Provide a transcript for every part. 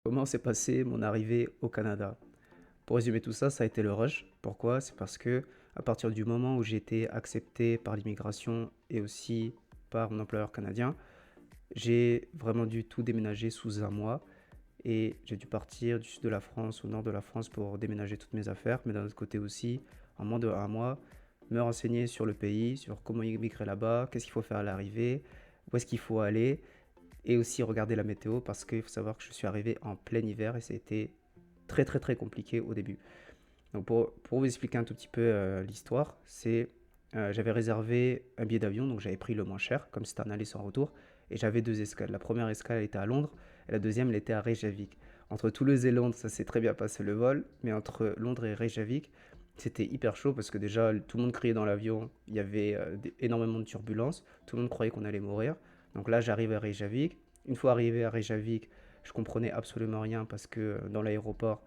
Comment s'est passée mon arrivée au Canada? Pour résumer tout ça, ça a été le rush. Pourquoi? C'est parce que à partir du moment où j'ai été accepté par l'immigration et aussi par mon employeur canadien, j'ai vraiment dû tout déménager sous un mois et j'ai dû partir du sud de la France au nord de la France pour déménager toutes mes affaires, mais d'un autre côté aussi, en moins de un mois, me renseigner sur le pays, sur comment immigrer là-bas, qu'est-ce qu'il faut faire à l'arrivée, où est-ce qu'il faut aller, et aussi regarder la météo parce qu'il faut savoir que je suis arrivé en plein hiver et ça a été très très très compliqué au début. Donc pour vous expliquer un tout petit peu l'histoire, c'est j'avais réservé un billet d'avion, donc j'avais pris le moins cher, comme c'était un aller sans retour, et j'avais deux escales. La première escale elle était à Londres, et la deuxième elle était à Reykjavik. Entre Toulouse et Londres, ça s'est très bien passé le vol, mais entre Londres et Reykjavik, c'était hyper chaud parce que déjà tout le monde criait dans l'avion, il y avait énormément de turbulences, tout le monde croyait qu'on allait mourir. Donc là j'arrive à Reykjavik. Une fois arrivé à Reykjavik, je comprenais absolument rien parce que dans l'aéroport,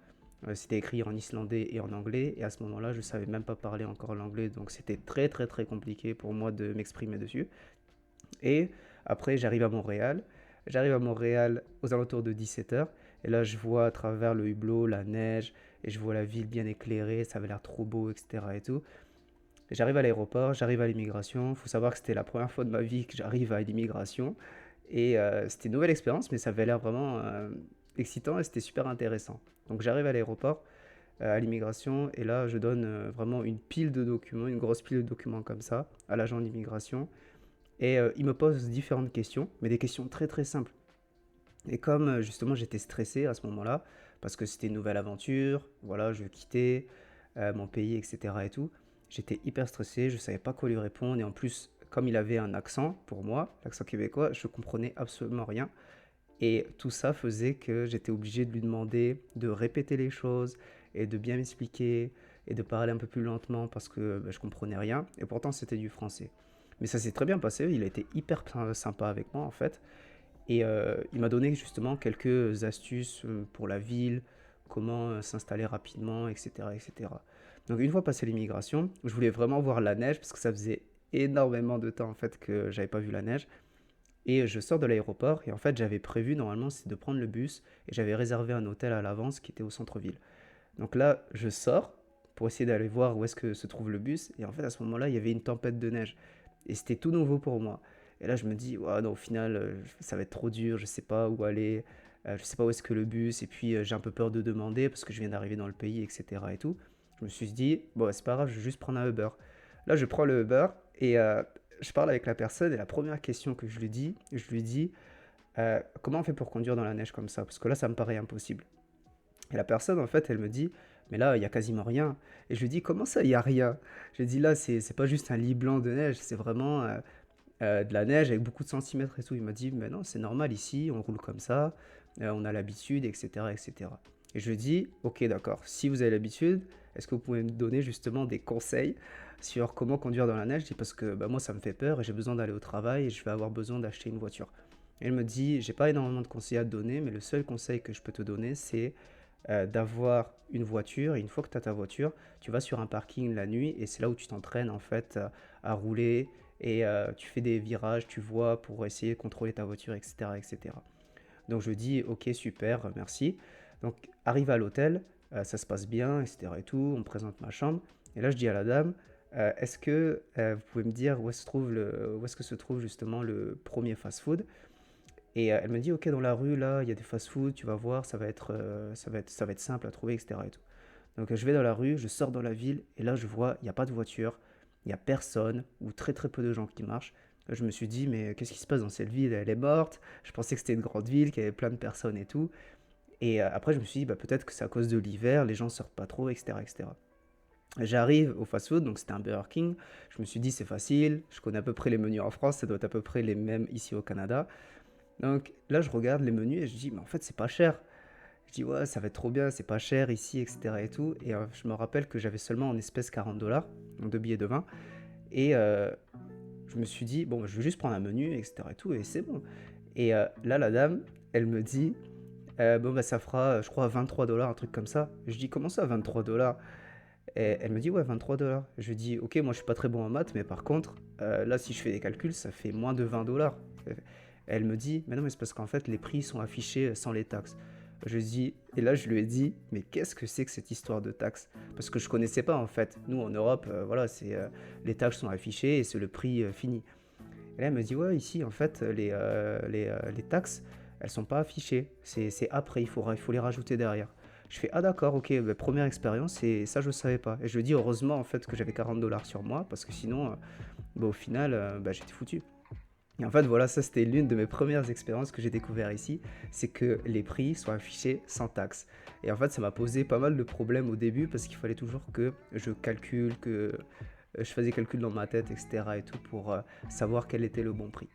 c'était écrit en islandais et en anglais. Et à ce moment-là, je ne savais même pas parler encore l'anglais. Donc c'était très très très compliqué pour moi de m'exprimer dessus. Et après, j'arrive à Montréal. J'arrive à Montréal aux alentours de 17 heures. Et là, je vois à travers le hublot la neige. Et je vois la ville bien éclairée. Ça avait l'air trop beau, etc. Et tout. J'arrive à l'aéroport, j'arrive à l'immigration. Il faut savoir que c'était la première fois de ma vie que j'arrive à l'immigration. Et c'était une nouvelle expérience, mais ça avait l'air vraiment excitant et c'était super intéressant. Donc j'arrive à l'aéroport, à l'immigration, et là je donne vraiment une pile de documents, une grosse pile de documents comme ça, à l'agent d'immigration. Et il me pose différentes questions, mais des questions très très simples. Et comme justement j'étais stressé à ce moment-là, parce que c'était une nouvelle aventure, voilà, je quittais mon pays, etc. et tout, j'étais hyper stressé, je ne savais pas quoi lui répondre, et en plus, comme il avait un accent pour moi, l'accent québécois, je comprenais absolument rien. Et tout ça faisait que j'étais obligé de lui demander de répéter les choses et de bien m'expliquer et de parler un peu plus lentement parce que je comprenais rien. Et pourtant, c'était du français. Mais ça s'est très bien passé. Il a été hyper sympa avec moi en fait. Et il m'a donné justement quelques astuces pour la ville, comment s'installer rapidement, etc., etc. Donc une fois passé l'immigration, je voulais vraiment voir la neige parce que ça faisait énormément de temps en fait que j'avais pas vu la neige. Et je sors de l'aéroport et en fait j'avais prévu normalement c'est de prendre le bus et j'avais réservé un hôtel à l'avance qui était au centre-ville. Donc là je sors pour essayer d'aller voir où est-ce que se trouve le bus et en fait à ce moment-là il y avait une tempête de neige et c'était tout nouveau pour moi. Et là je me dis ouais, non, au final ça va être trop dur, je sais pas où aller, je sais pas où est-ce que le bus et puis j'ai un peu peur de demander parce que je viens d'arriver dans le pays etc. et tout. Je me suis dit bon c'est pas grave je vais juste prendre un Uber. Là je prends le Uber et je parle avec la personne et la première question que je lui dis comment on fait pour conduire dans la neige comme ça? Parce que là, ça me paraît impossible. Et la personne, en fait, elle me dit, mais là, il y a quasiment rien. Et je lui dis, comment ça, il y a rien? Je lui dis, là, c'est pas juste un lit blanc de neige, c'est vraiment de la neige avec beaucoup de centimètres et tout. Il m'a dit, mais non, c'est normal ici, on roule comme ça, on a l'habitude, etc., etc. Et cetera. Et je lui dis, ok, d'accord, si vous avez l'habitude, est-ce que vous pouvez me donner justement des conseils sur comment conduire dans la neige? Je dis, parce que bah, moi, ça me fait peur et j'ai besoin d'aller au travail et je vais avoir besoin d'acheter une voiture. Et elle me dit, j'ai pas énormément de conseils à te donner, mais le seul conseil que je peux te donner, c'est d'avoir une voiture. Et une fois que tu as ta voiture, tu vas sur un parking la nuit et c'est là où tu t'entraînes en fait à rouler et tu fais des virages, tu vois, pour essayer de contrôler ta voiture, etc., etc. Donc je dis, ok, super, merci. Donc arrive à l'hôtel, ça se passe bien, etc. et tout, on me présente ma chambre. Et là je dis à la dame, est-ce que vous pouvez me dire où est-ce que se trouve justement le premier fast-food? Et elle me dit, ok, dans la rue, là, il y a des fast-food, tu vas voir, ça va être simple à trouver, etc. et tout. Donc je vais dans la rue, je sors dans la ville, et là je vois, il n'y a pas de voiture, il n'y a personne, ou très très peu de gens qui marchent. Là, je me suis dit, mais qu'est-ce qui se passe dans cette ville? Elle est morte. Je pensais que c'était une grande ville, qu'il y avait plein de personnes et tout. Et après, je me suis dit, bah, peut-être que c'est à cause de l'hiver, les gens sortent pas trop, etc. etc. J'arrive au fast-food, donc c'était un Burger King. Je me suis dit, c'est facile, je connais à peu près les menus en France, ça doit être à peu près les mêmes ici au Canada. Donc là, je regarde les menus et je dis, mais en fait, c'est pas cher. Je dis, ouais, ça va être trop bien, c'est pas cher ici, etc. et tout. Et je me rappelle que j'avais seulement en espèces 40 $, donc deux billets de 20. Et je me suis dit, bon, je vais juste prendre un menu, etc. et tout, et c'est bon. Et là, la dame, elle me dit, bon, bah, ça fera, je crois, 23 $, un truc comme ça. Je dis, comment ça, 23 $? Et elle me dit, ouais, 23 $. Je lui dis, ok, moi, je suis pas très bon en maths, mais par contre, là, si je fais des calculs, ça fait moins de 20 $. Elle me dit, mais non, mais c'est parce qu'en fait, les prix sont affichés sans les taxes. Et là, je lui ai dit, mais qu'est-ce que c'est que cette histoire de taxes? Parce que je connaissais pas en fait. Nous, en Europe, voilà, les taxes sont affichées et c'est le prix fini. Et là, elle me dit, ouais, ici, en fait, les taxes, elles sont pas affichées. C'est après, il faut les rajouter derrière. Je fais, ah d'accord, ok, bah, première expérience, et ça, je savais pas. Et je lui dis, heureusement, en fait, que j'avais 40 $ sur moi, parce que sinon, bah, au final, bah, j'étais foutu. Et en fait, voilà, ça, c'était l'une de mes premières expériences que j'ai découvert ici, c'est que les prix sont affichés sans taxe. Et en fait, ça m'a posé pas mal de problèmes au début, parce qu'il fallait toujours que je calcule, que je faisais calcul dans ma tête, etc. et tout, pour savoir quel était le bon prix.